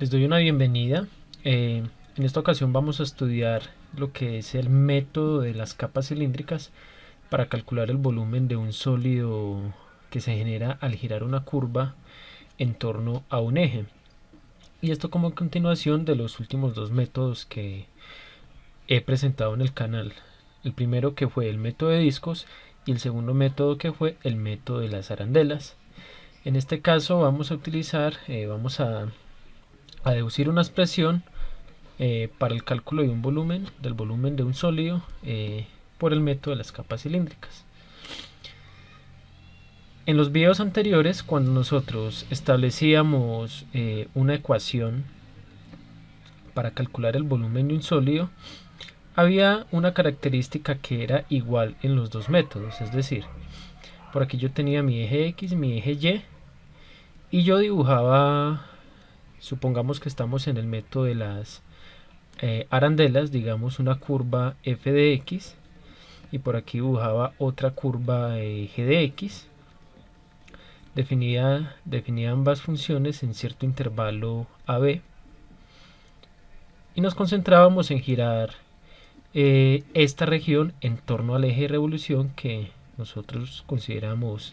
Les doy una bienvenida. En esta ocasión vamos a estudiar lo que es el método de las capas cilíndricas para calcular el volumen de un sólido que se genera al girar una curva en torno a un eje. Y esto como continuación de los últimos dos métodos que he presentado en el canal. El primero que fue el método de discos y el segundo método que fue el método de las arandelas. En este caso vamos a utilizar, vamos a deducir una expresión para el cálculo de un volumen, del volumen de un sólido, por el método de las capas cilíndricas. En los videos anteriores, cuando nosotros establecíamos una ecuación para calcular el volumen de un sólido, había una característica que era igual en los dos métodos, es decir, por aquí yo tenía mi eje X, mi eje Y yo dibujaba, supongamos que estamos en el método de las arandelas, digamos una curva f de x, y por aquí dibujaba otra curva g de x. Definía ambas funciones en cierto intervalo AB y nos concentrábamos en girar esta región en torno al eje de revolución, que nosotros consideramos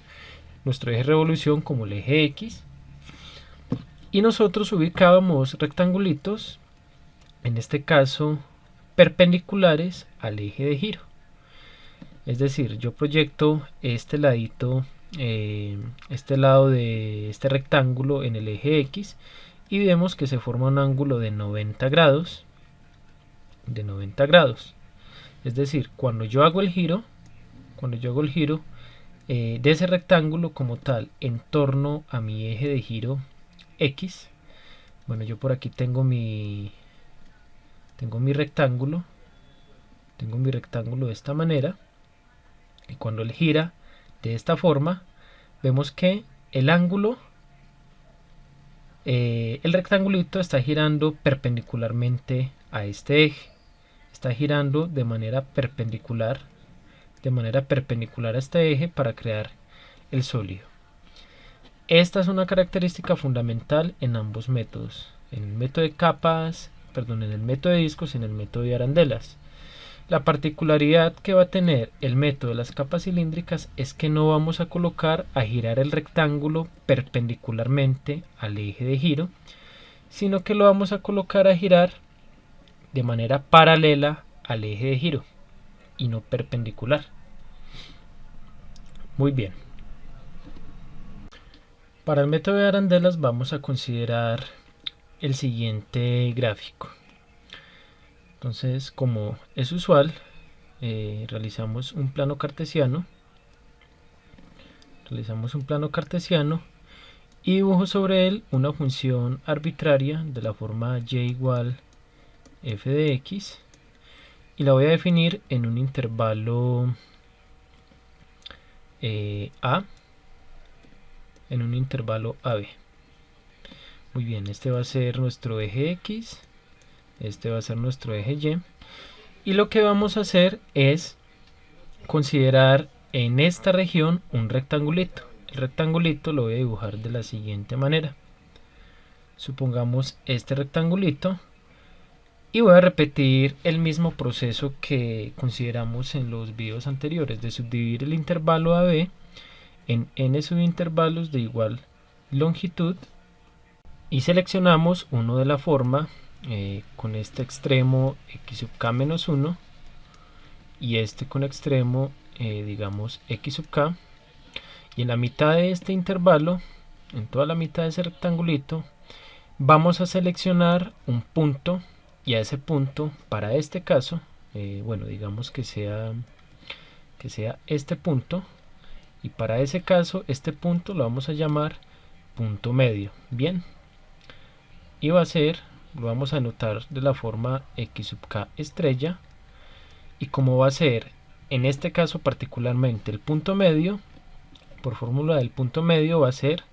nuestro eje de revolución como el eje X, y nosotros ubicábamos rectangulitos, en este caso perpendiculares al eje de giro. Es decir, yo proyecto este ladito, este lado de este rectángulo en el eje X y vemos que se forma un ángulo de 90 grados. Es decir, cuando yo hago el giro de ese rectángulo como tal en torno a mi eje de giro X, bueno, yo por aquí tengo mi rectángulo, de esta manera, y cuando él gira de esta forma, vemos que el ángulo, el rectangulito está girando perpendicularmente a este eje, está girando de manera perpendicular a este eje para crear el sólido. Esta es una característica fundamental en ambos métodos, en el método de capas, en el método de discos y en el método de arandelas. La particularidad que va a tener el método de las capas cilíndricas es que no vamos a colocar a girar el rectángulo perpendicularmente al eje de giro, sino que lo vamos a colocar a girar de manera paralela al eje de giro y no perpendicular. Muy bien. Para el método de arandelas vamos a considerar el siguiente gráfico. Entonces, como es usual, realizamos un plano cartesiano y dibujo sobre él una función arbitraria de la forma y igual f de x, y la voy a definir en un intervalo a, en un intervalo AB. Muy bien, este va a ser nuestro eje X, este va a ser nuestro eje Y lo que vamos a hacer es considerar en esta región un rectangulito. El rectangulito lo voy a dibujar de la siguiente manera. Supongamos este rectangulito y voy a repetir el mismo proceso que consideramos en los videos anteriores, de subdividir el intervalo AB en n subintervalos de igual longitud, y seleccionamos uno de la forma con este extremo x sub k menos 1 y este con extremo digamos x sub k, y en la mitad de este intervalo, en toda la mitad de ese rectangulito, vamos a seleccionar un punto, y a ese punto, para este caso, bueno, digamos que sea este punto, y para ese caso este punto lo vamos a llamar punto medio. Bien, y va a ser, lo vamos a anotar de la forma x sub k estrella, y como va a ser en este caso particularmente el punto medio, por fórmula del punto medio va a ser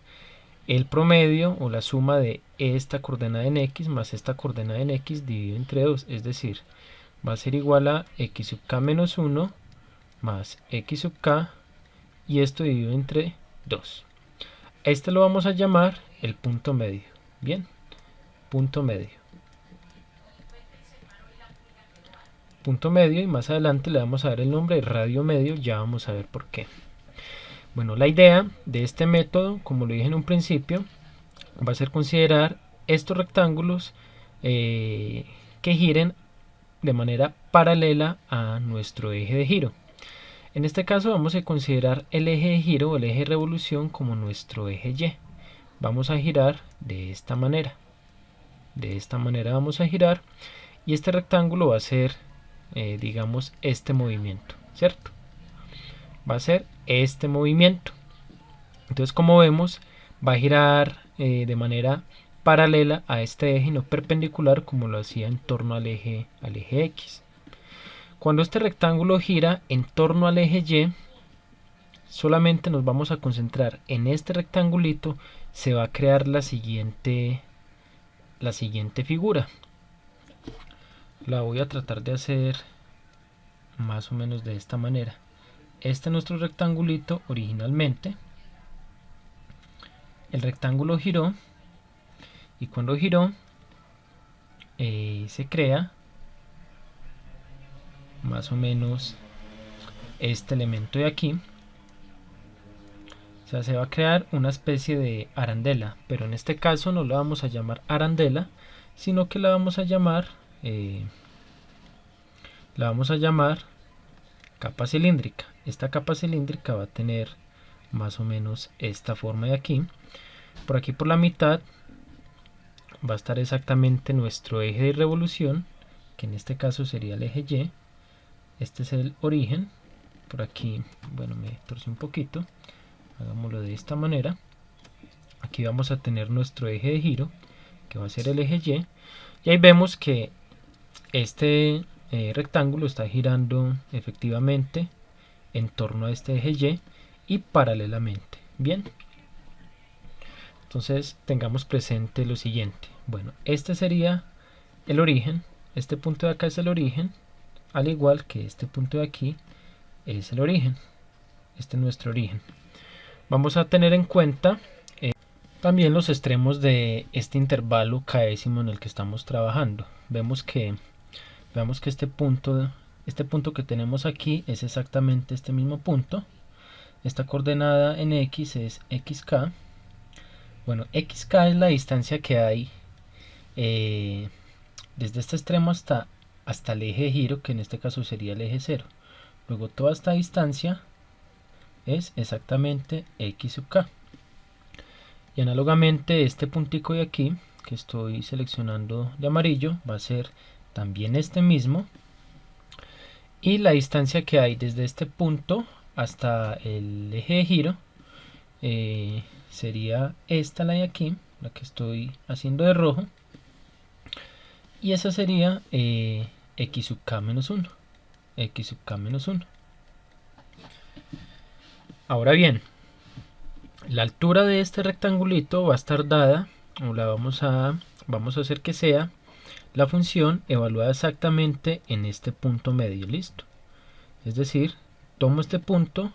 el promedio o la suma de esta coordenada en x más esta coordenada en x dividido entre 2, es decir, va a ser igual a x sub k menos 1 más x sub k, y esto dividido entre 2. Este lo vamos a llamar el punto medio. Bien, punto medio. Punto medio, y más adelante le vamos a dar el nombre de radio medio, ya vamos a ver por qué. Bueno, la idea de este método, como lo dije en un principio, va a ser considerar estos rectángulos que giren de manera paralela a nuestro eje de giro. En este caso vamos a considerar el eje de giro o el eje de revolución como nuestro eje Y. Vamos a girar de esta manera. De esta manera vamos a girar, y este rectángulo va a ser, digamos, este movimiento, ¿cierto? Va a ser este movimiento. Entonces, como vemos, va a girar de manera paralela a este eje y no perpendicular como lo hacía en torno al eje X. Cuando este rectángulo gira en torno al eje Y, solamente nos vamos a concentrar en este rectangulito. Se va a crear la siguiente figura. La voy a tratar de hacer más o menos de esta manera. Este es nuestro rectangulito originalmente. El rectángulo giró, y cuando giró se crea más o menos este elemento de aquí. O sea, se va a crear una especie de arandela, pero en este caso no la vamos a llamar arandela, sino que la vamos a llamar capa cilíndrica. Esta capa cilíndrica va a tener más o menos esta forma de aquí. Por aquí, por la mitad, va a estar exactamente nuestro eje de revolución, que en este caso sería el eje Y. Este es el origen. Por aquí, bueno, me torcí un poquito. Hagámoslo de esta manera. Aquí vamos a tener nuestro eje de giro, que va a ser el eje Y. Y ahí vemos que este rectángulo está girando efectivamente en torno a este eje Y y paralelamente. Bien. Entonces tengamos presente lo siguiente. Bueno, este sería el origen. Este punto de acá es el origen, al igual que este punto de aquí es el origen. Este es nuestro origen. Vamos a tener en cuenta también los extremos de este intervalo késimo en el que estamos trabajando. Veamos que este punto que tenemos aquí es exactamente este mismo punto. Esta coordenada en X es XK. Bueno, XK es la distancia que hay desde este extremo hasta el eje de giro, que en este caso sería el eje 0. Luego toda esta distancia es exactamente X sub K. Y análogamente este puntico de aquí, que estoy seleccionando de amarillo, va a ser también este mismo. Y la distancia que hay desde este punto hasta el eje de giro sería esta, la de aquí, la que estoy haciendo de rojo. Y esa sería X sub K menos 1. X sub K menos 1. Ahora bien, la altura de este rectangulito va a estar dada, o la vamos a hacer que sea la función evaluada exactamente en este punto medio. Listo. Es decir, tomo este punto,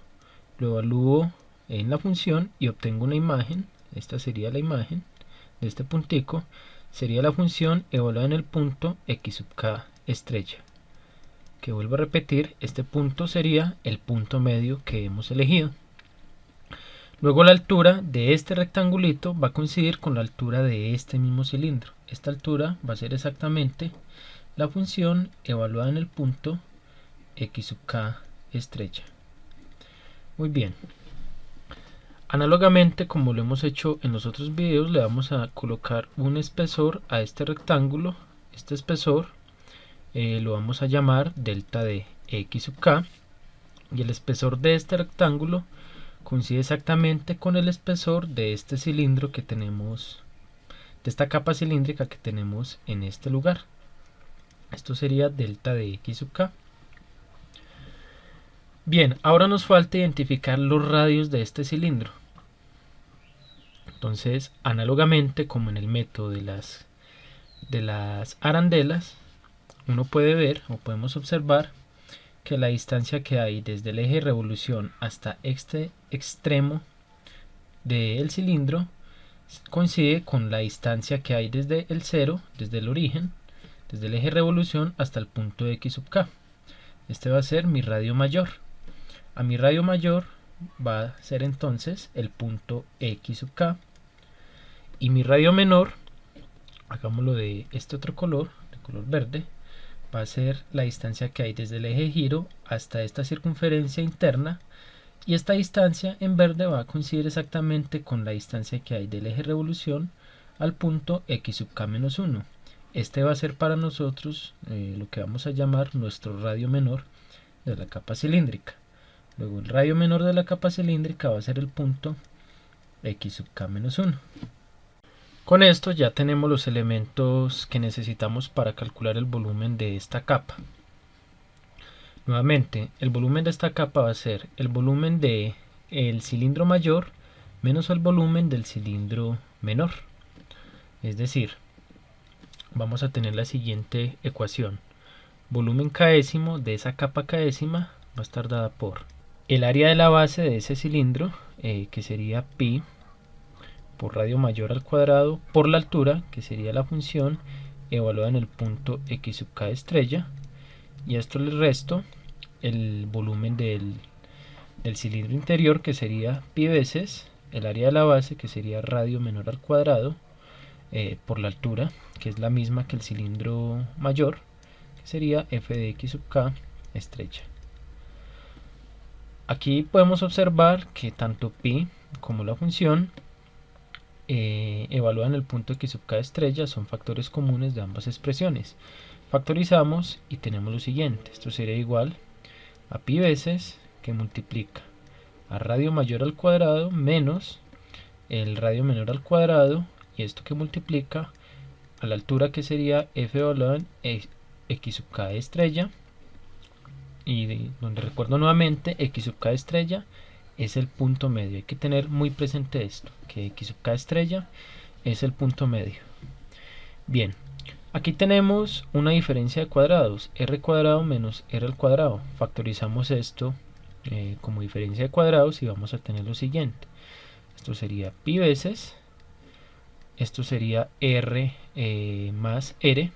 lo evalúo en la función y obtengo una imagen. Esta sería la imagen de este puntico. Sería la función evaluada en el punto X sub K estrella. Que vuelvo a repetir, este punto sería el punto medio que hemos elegido. Luego la altura de este rectangulito va a coincidir con la altura de este mismo cilindro. Esta altura va a ser exactamente la función evaluada en el punto X sub K estrella. Muy bien. Análogamente, como lo hemos hecho en los otros videos, le vamos a colocar un espesor a este rectángulo. Este espesor lo vamos a llamar delta de X sub K, y el espesor de este rectángulo coincide exactamente con el espesor de este cilindro que tenemos, de esta capa cilíndrica que tenemos en este lugar. Esto sería delta de X sub K. Bien, ahora nos falta identificar los radios de este cilindro. Entonces, análogamente como en el método de las arandelas, uno puede ver o podemos observar que la distancia que hay desde el eje de revolución hasta este extremo del cilindro coincide con la distancia que hay desde el 0, desde el origen, desde el eje de revolución hasta el punto x sub k. Este va a ser mi radio mayor. A mi radio mayor va a ser entonces el punto x sub k. Y mi radio menor, hagámoslo de este otro color, de color verde, va a ser la distancia que hay desde el eje de giro hasta esta circunferencia interna. Y esta distancia en verde va a coincidir exactamente con la distancia que hay del eje de revolución al punto x sub k menos 1. Este va a ser para nosotros lo que vamos a llamar nuestro radio menor de la capa cilíndrica. Luego el radio menor de la capa cilíndrica va a ser el punto x sub k menos 1. Con esto ya tenemos los elementos que necesitamos para calcular el volumen de esta capa. Nuevamente, el volumen de esta capa va a ser el volumen del cilindro mayor menos el volumen del cilindro menor. Es decir, vamos a tener la siguiente ecuación. Volumen késimo de esa capa késima va a estar dada por el área de la base de ese cilindro, que sería pi por radio mayor al cuadrado, por la altura, que sería la función evaluada en el punto x sub k estrella, y a esto le resto el volumen del cilindro interior, que sería pi veces el área de la base, que sería radio menor al cuadrado, por la altura, que es la misma que el cilindro mayor, que sería f de x sub k estrella. Aquí podemos observar que tanto pi como la función evalúan el punto x sub k estrella, son factores comunes de ambas expresiones. Factorizamos y tenemos lo siguiente. Esto sería igual a pi veces que multiplica a radio mayor al cuadrado menos el radio menor al cuadrado, y esto que multiplica a la altura, que sería f evaluado en x sub k estrella, y donde recuerdo nuevamente x sub k estrella es el punto medio. Hay que tener muy presente esto, que x sub k estrella es el punto medio. Bien, aquí tenemos una diferencia de cuadrados, r cuadrado menos r al cuadrado. Factorizamos esto como diferencia de cuadrados y vamos a tener lo siguiente. Esto sería pi veces, esto sería r más r,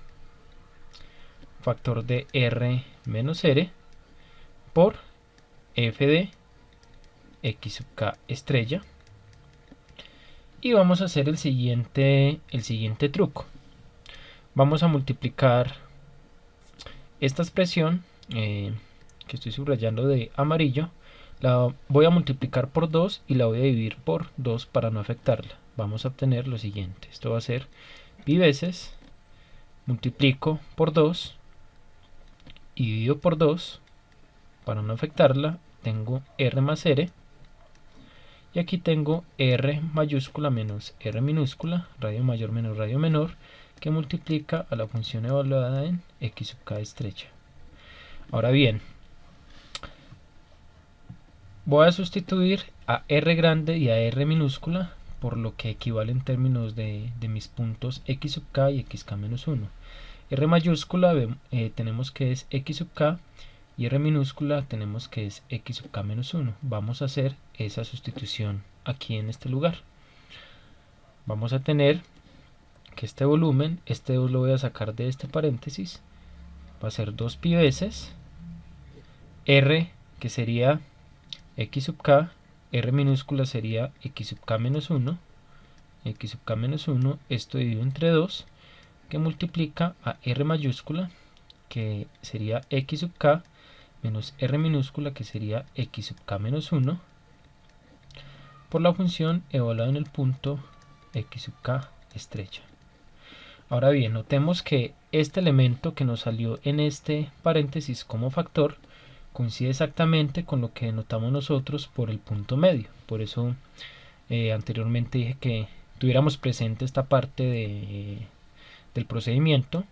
factor de r menos r, por f de x sub k estrella. Y vamos a hacer el siguiente truco. Vamos a multiplicar esta expresión que estoy subrayando de amarillo, la voy a multiplicar por 2 y la voy a dividir por 2 para no afectarla. Vamos a obtener lo siguiente. Esto va a ser pi veces, multiplico por 2 y divido por 2 para no afectarla. Tengo r más r, y aquí tengo r mayúscula menos r minúscula, radio mayor menos radio menor, que multiplica a la función evaluada en x sub k estrella. Ahora bien, voy a sustituir a r grande y a r minúscula por lo que equivale en términos de mis puntos x sub k y xk menos 1. R mayúscula tenemos que es x sub k, y r minúscula tenemos que es x sub k menos 1. Vamos a hacer esa sustitución aquí en este lugar. Vamos a tener que este volumen, este 2 lo voy a sacar de este paréntesis, va a ser 2 pi veces r, que sería x sub k, r minúscula sería x sub k menos 1, x sub k menos 1, esto dividido entre 2, que multiplica a r mayúscula, que sería x sub k, menos r minúscula, que sería x sub k menos 1, por la función evaluada en el punto x sub k estrella. Ahora bien, notemos que este elemento que nos salió en este paréntesis como factor coincide exactamente con lo que notamos nosotros por el punto medio. Por eso anteriormente dije que tuviéramos presente esta parte del procedimiento.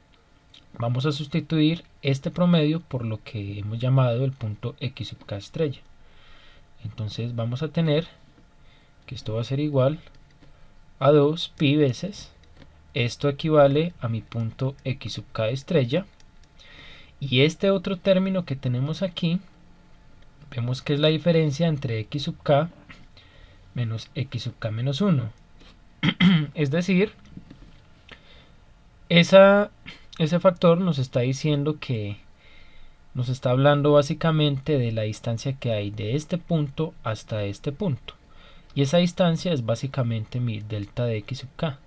Vamos a sustituir este promedio por lo que hemos llamado el punto x sub k estrella. Entonces vamos a tener que esto va a ser igual a 2 pi veces, esto equivale a mi punto x sub k estrella, y este otro término que tenemos aquí, vemos que es la diferencia entre x sub k menos x sub k menos 1. Es decir, ese factor nos está diciendo que nos está hablando básicamente de la distancia que hay de este punto hasta este punto. Y esa distancia es básicamente mi delta de x sub k.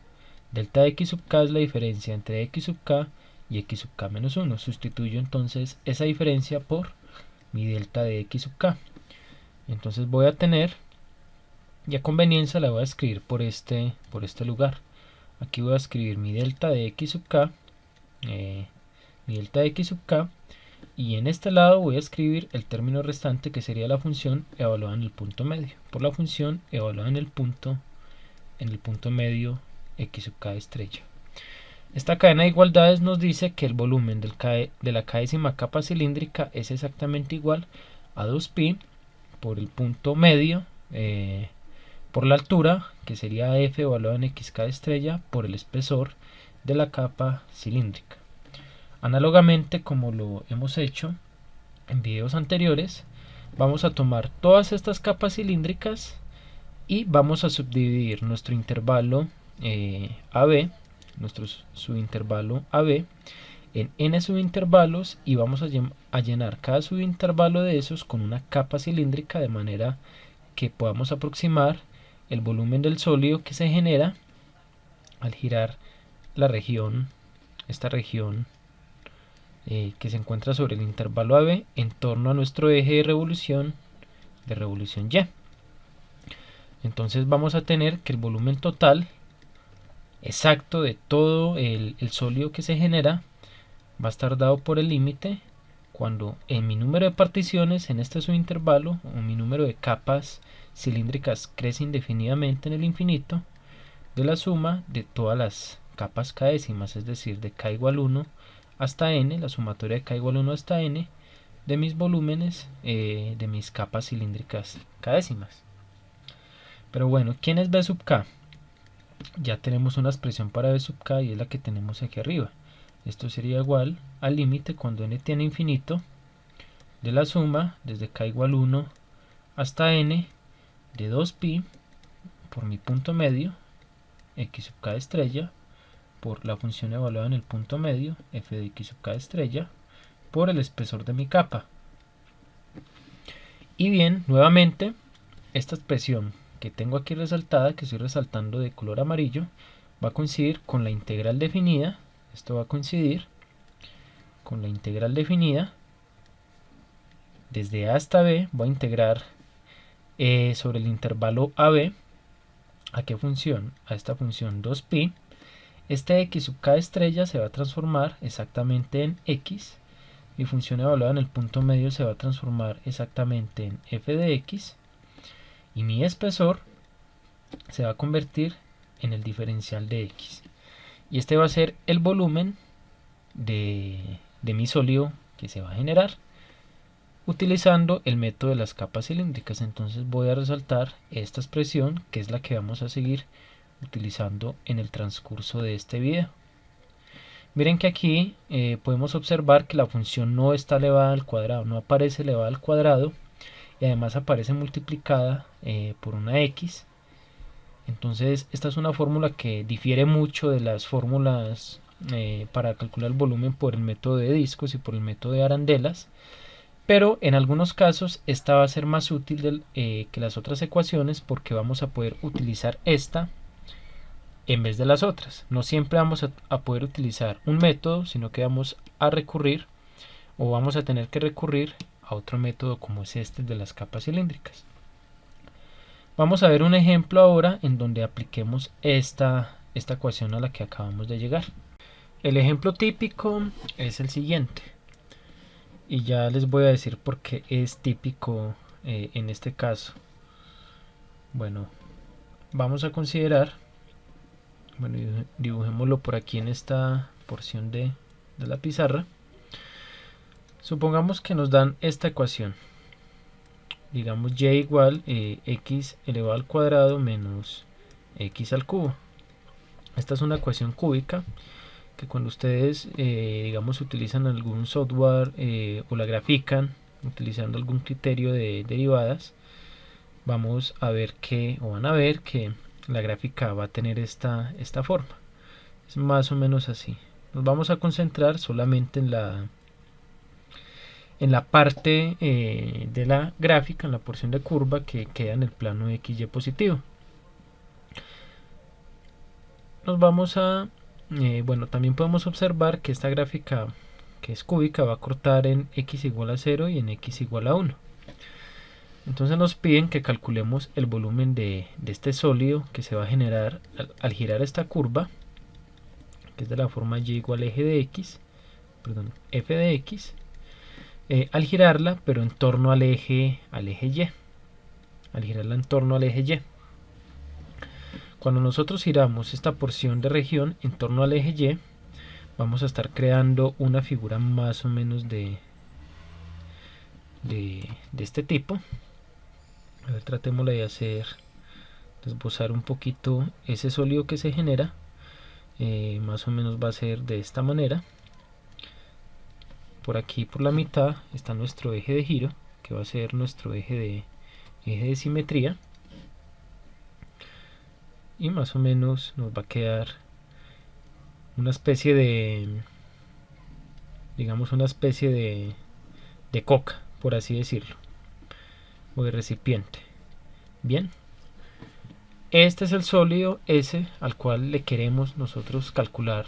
Delta de x sub k es la diferencia entre x sub k y x sub k menos 1. Sustituyo entonces esa diferencia por mi delta de x sub k. Entonces voy a tener, y a conveniencia la voy a escribir por este lugar. Aquí voy a escribir mi delta de x sub k, y en este lado voy a escribir el término restante, que sería la función evaluada en el punto medio, por la función evaluada en el punto medio x sub k estrella. Esta cadena de igualdades nos dice que el volumen de la k-décima capa cilíndrica es exactamente igual a 2pi por el punto medio, por la altura, que sería f evaluada en xk estrella, por el espesor de la capa cilíndrica. Análogamente, como lo hemos hecho en videos anteriores, vamos a tomar todas estas capas cilíndricas y vamos a subdividir nuestro intervalo AB, nuestro subintervalo AB, en n subintervalos, y vamos a llenar cada subintervalo de esos con una capa cilíndrica, de manera que podamos aproximar el volumen del sólido que se genera al girar esta región que se encuentra sobre el intervalo AB en torno a nuestro eje de revolución Y. Entonces vamos a tener que el volumen total exacto de todo el sólido que se genera va a estar dado por el límite cuando en mi número de particiones en este subintervalo, o mi número de capas cilíndricas, crece indefinidamente en el infinito, de la suma de todas las capas k-décimas, es decir, de k igual 1 hasta n, la sumatoria de k igual 1 hasta n, de mis volúmenes, de mis capas cilíndricas k-décimas. Pero bueno, ¿quién es b sub k? Ya tenemos una expresión para b sub k, y es la que tenemos aquí arriba. Esto sería igual al límite cuando n tiene infinito de la suma desde k igual 1 hasta n de 2pi por mi punto medio x sub k estrella por la función evaluada en el punto medio f de x sub k estrella por el espesor de mi capa. Y bien, nuevamente esta expresión que tengo aquí resaltada, que estoy resaltando de color amarillo, va a coincidir con la integral definida. Esto va a coincidir con la integral definida desde a hasta b. Voy a integrar sobre el intervalo AB. ¿A qué función? A esta función 2pi. Este x sub k estrella se va a transformar exactamente en x. Mi función evaluada en el punto medio se va a transformar exactamente en f de x. Y mi espesor se va a convertir en el diferencial de x. Y este va a ser el volumen de mi sólido que se va a generar utilizando el método de las capas cilíndricas. Entonces voy a resaltar esta expresión, que es la que vamos a seguir utilizando en el transcurso de este video. Miren que aquí podemos observar que la función no está elevada al cuadrado, no aparece elevada al cuadrado, y además aparece multiplicada por una x. Entonces esta es una fórmula que difiere mucho de las fórmulas para calcular el volumen por el método de discos y por el método de arandelas, pero en algunos casos esta va a ser más útil que las otras ecuaciones, porque vamos a poder utilizar esta en vez de las otras. No siempre vamos a poder utilizar un método, sino que vamos a recurrir, o vamos a tener que recurrir a otro método, como es este de las capas cilíndricas. Vamos a ver un ejemplo ahora en donde apliquemos esta ecuación a la que acabamos de llegar. El ejemplo típico es el siguiente, y ya les voy a decir por qué es típico en este caso. Bueno, vamos a considerar, bueno, dibujémoslo por aquí en esta porción de la pizarra. Supongamos que nos dan esta ecuación, digamos y igual x elevado al cuadrado menos x al cubo. Esta es una ecuación cúbica que cuando ustedes digamos utilizan algún software o la grafican utilizando algún criterio de derivadas, vamos a ver que, o van a ver que la gráfica va a tener esta forma. Es más o menos así. Nos vamos a concentrar solamente en la parte de la gráfica, en la porción de curva que queda en el plano XY positivo. Nos vamos a bueno, también podemos observar que esta gráfica, que es cúbica, va a cortar en x igual a 0 y en x igual a 1. Entonces nos piden que calculemos el volumen de este sólido que se va a generar al girar esta curva, que es de la forma y igual a eje de x, perdón, f de x, al girarla, pero en torno al eje y, al girarla en torno al eje y. Cuando nosotros giramos esta porción de región en torno al eje y, vamos a estar creando una figura más o menos de este tipo. A ver, tratémosla de esbozar un poquito ese sólido que se genera. Más o menos va a ser de esta manera. Por aquí, por la mitad, está nuestro eje de giro, que va a ser nuestro eje de simetría. Y más o menos nos va a quedar una especie de, digamos, una especie de coca, por así decirlo, o de recipiente. Bien, este es el sólido S al cual le queremos nosotros calcular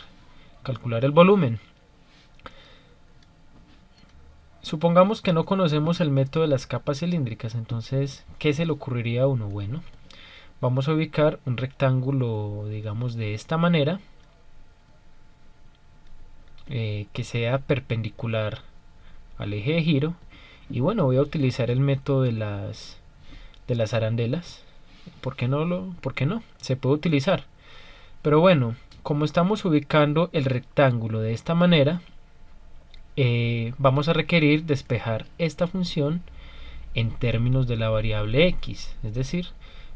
el volumen. Supongamos que no conocemos el método de las capas cilíndricas, entonces, ¿qué se le ocurriría a uno? Bueno, vamos a ubicar un rectángulo, digamos, de esta manera, que sea perpendicular al eje de giro, y bueno, voy a utilizar el método de las arandelas. ¿Por qué no? Se puede utilizar. Pero bueno, como estamos ubicando el rectángulo de esta manera, vamos a requerir despejar esta función en términos de la variable x. Es decir,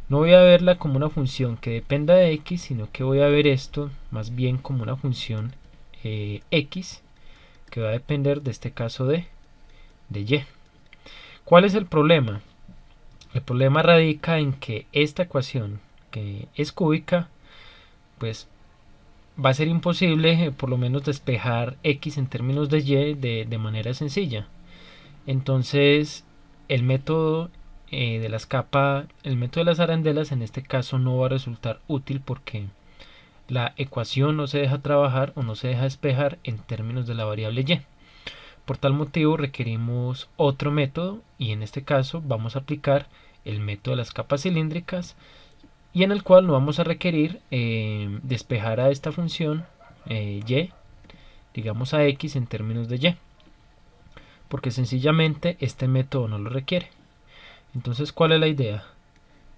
no voy a verla como una función que dependa de x, sino que voy a ver esto más bien como una función x que va a depender de este caso de y. ¿Cuál es el problema? El problema radica en que esta ecuación, que es cúbica, pues va a ser imposible por lo menos despejar x en términos de y de manera sencilla. Entonces el método de las capas, el método de las arandelas en este caso no va a resultar útil porque la ecuación no se deja trabajar o no se deja despejar en términos de la variable y. Por tal motivo requerimos otro método, y en este caso vamos a aplicar el método de las capas cilíndricas, y en el cual no vamos a requerir despejar a esta función y, digamos a x en términos de y, porque sencillamente este método no lo requiere. Entonces, ¿cuál es la idea?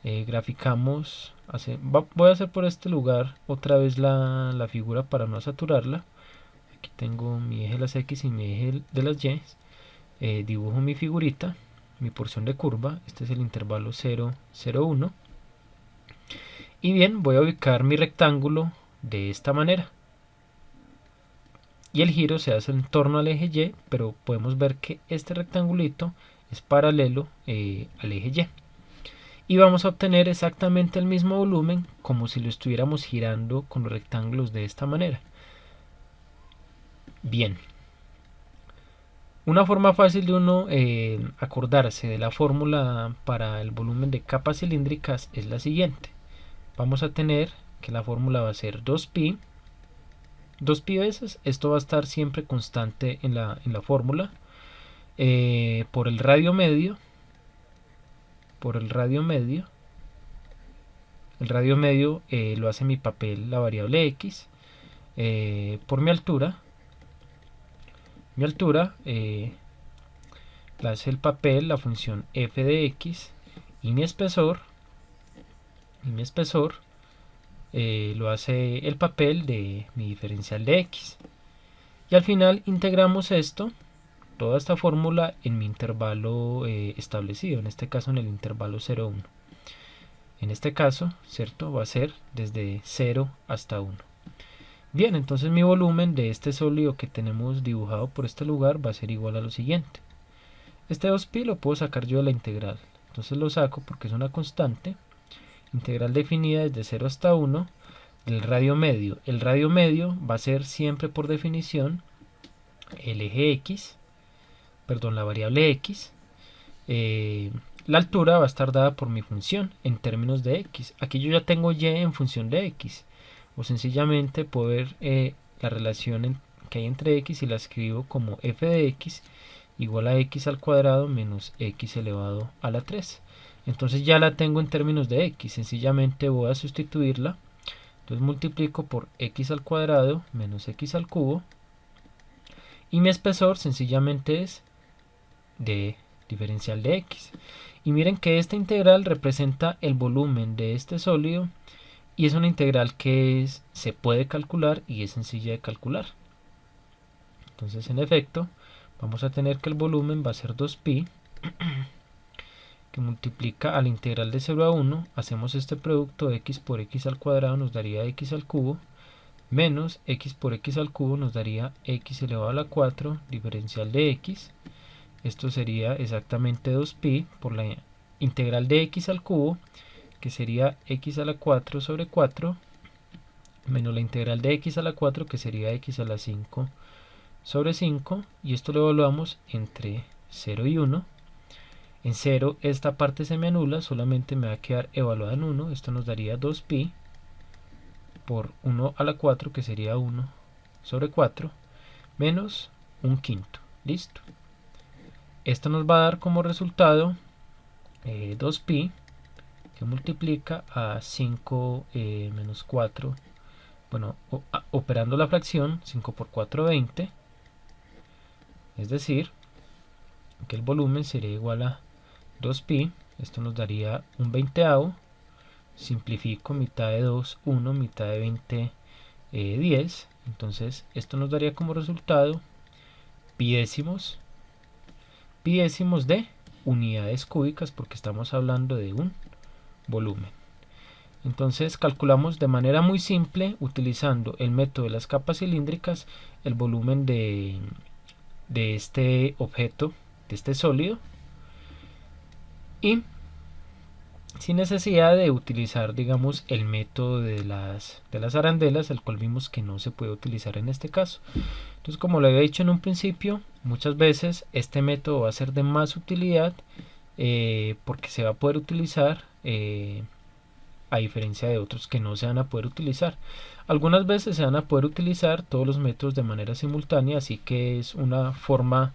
Graficamos, voy a hacer por este lugar otra vez la figura para no saturarla. Aquí tengo mi eje de las x y mi eje de las y. Dibujo mi figurita, mi porción de curva. Este es el intervalo 0, 0, 1. Y bien, voy a ubicar mi rectángulo de esta manera. Y el giro se hace en torno al eje y, pero podemos ver que este rectangulito es paralelo al eje y. Y vamos a obtener exactamente el mismo volumen como si lo estuviéramos girando con los rectángulos de esta manera. Bien, una forma fácil de uno acordarse de la fórmula para el volumen de capas cilíndricas es la siguiente. Vamos a tener que la fórmula va a ser 2pi veces, esto va a estar siempre constante en la fórmula, por el radio medio, el radio medio lo hace mi papel, la variable x, por mi altura la hace el papel, la función f de x, y mi espesor lo hace el papel de mi diferencial de x. Y al final integramos toda esta fórmula en mi intervalo establecido, en este caso en el intervalo 0, 1. En este caso, ¿cierto? Va a ser desde 0 hasta 1. Bien, entonces mi volumen de este sólido que tenemos dibujado por este lugar va a ser igual a lo siguiente. Este 2pi lo puedo sacar yo de la integral. Entonces lo saco porque es una constante. integral definida desde 0 hasta 1 del radio medio. El radio medio va a ser siempre por definición el eje x, perdón, la variable x. La altura va a estar dada por mi función en términos de x. Aquí yo ya tengo y en función de x, o sencillamente puedo ver la relación que hay entre x y la escribo como f de x igual a x al cuadrado menos x elevado a la 3. Entonces ya la tengo en términos de x, sencillamente voy a sustituirla. Entonces multiplico por x al cuadrado menos x al cubo, y mi espesor sencillamente es d diferencial de x. Y miren que esta integral representa el volumen de este sólido, y es una integral que se puede calcular y es sencilla de calcular. Entonces en efecto vamos a tener que el volumen va a ser 2pi, que multiplica a la integral de 0 a 1, hacemos este producto, x por x al cuadrado nos daría x al cubo, menos x por x al cubo nos daría x elevado a la 4, diferencial de x. Esto sería exactamente 2pi por la integral de x al cubo, que sería x a la 4 sobre 4, menos la integral de x a la 4, que sería x a la 5 sobre 5, y esto lo evaluamos entre 0 y 1. En 0 esta parte se me anula, solamente me va a quedar evaluada en 1. Esto nos daría 2pi por 1 a la 4, que sería 1 sobre 4, menos un quinto. Listo. Esto nos va a dar como resultado 2pi, que multiplica a 5 menos 4, bueno, operando la fracción, 5 por 4, 20, es decir, que el volumen sería igual a 2pi, esto nos daría un veinteavo, simplifico, mitad de 2, 1, mitad de 20, 10, entonces esto nos daría como resultado pi décimos de unidades cúbicas, porque estamos hablando de un volumen. Entonces calculamos de manera muy simple, utilizando el método de las capas cilíndricas, el volumen de este objeto, de este sólido, y sin necesidad de utilizar, digamos, el método de las arandelas, el cual vimos que no se puede utilizar en este caso. Entonces, como lo había dicho en un principio, muchas veces este método va a ser de más utilidad, porque se va a poder utilizar a diferencia de otros que no se van a poder utilizar. Algunas veces se van a poder utilizar todos los métodos de manera simultánea, así que es una forma,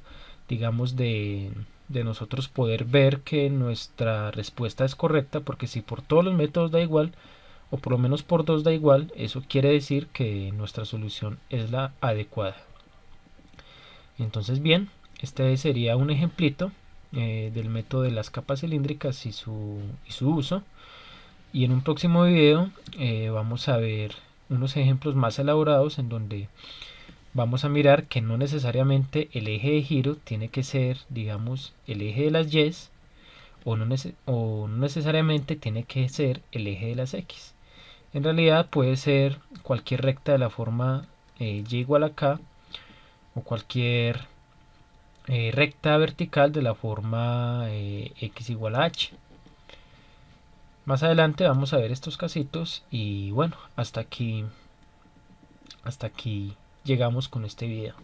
digamos, de nosotros poder ver que nuestra respuesta es correcta, porque si por todos los métodos da igual, o por lo menos por dos da igual, eso quiere decir que nuestra solución es la adecuada. Entonces bien, este sería un ejemplito del método de las capas cilíndricas y su uso. Y en un próximo video vamos a ver unos ejemplos más elaborados en donde vamos a mirar que no necesariamente el eje de giro tiene que ser, digamos, el eje de las y, o no necesariamente tiene que ser el eje de las x. En realidad puede ser cualquier recta de la forma y igual a k, o cualquier recta vertical de la forma x igual a h. Más adelante vamos a ver estos casitos, y bueno, hasta aquí llegamos con este video.